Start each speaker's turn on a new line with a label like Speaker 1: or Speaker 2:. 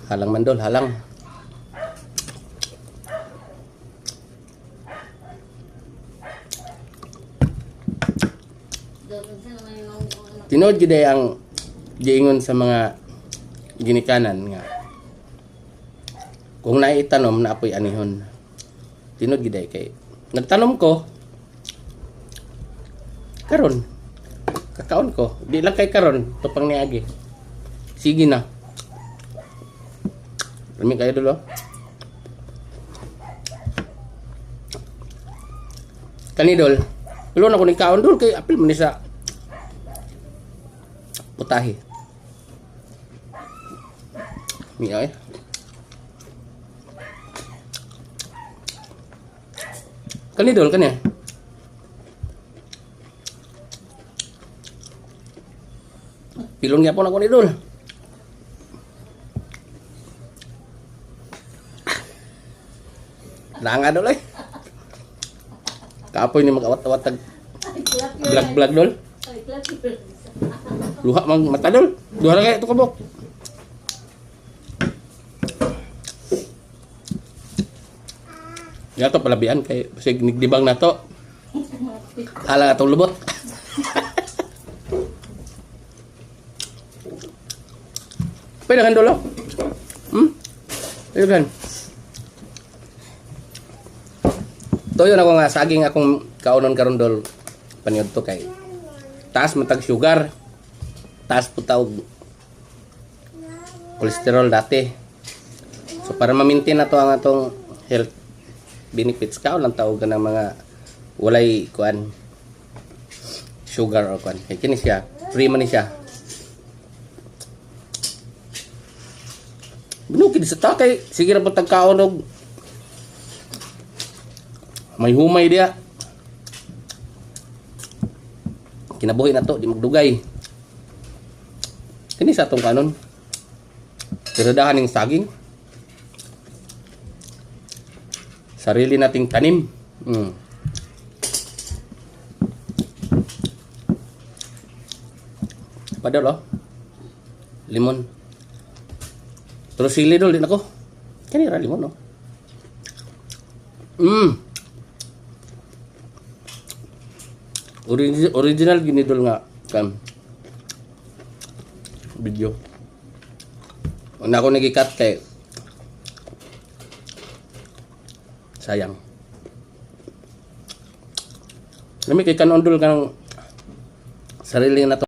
Speaker 1: Halang man dol, halang. Tinod gid ang giingon sa mga ginikanan nga kung naitanom na apoy anihon. Tinod gid kay nagtanom ko karon kakaon ko di lang kay karon tupang niagi. Sige na. Lami kayo dulu. Kanidol. Ulo na ko ni kaon dul kay apil man ni sa putahe. Miyay. Kanidol kanya. Pilon niya po na ko ni Dol. Nanga Dol ay. Kapoy ni magawat-awat blag-blag Dol. Luha mang mata Dol. Duha na kaya ito kabok. Yato palabian kay sig nigdibang na to. Hala atong lubot. Pwede kan Dolo? Pwede kan? Toyo na ko nga saging akong kaunon karon Dol. Paniod to kay taas matag sugar. Taas putaw kolesterol dati. So para ma-maintain na to ang atong health benefits kaon lang tawag ng mga walay kuan sugar or kuan. Kay kini siya, free man ni siya. Binukid sa takay, sige ra pag tagkaon og may humay diya. Kinabuhi na to, di magdugay. Kini sa atong kanon. Tiradahan ng saging. Sarili nating tanim. Padol oh. Limon. Terus sili Dol din ako. Kani ra limon no. Original gini Dol nga kan video. Una ko nagikat kay sayang. Lami kay kanon Dol kanang sarili na to.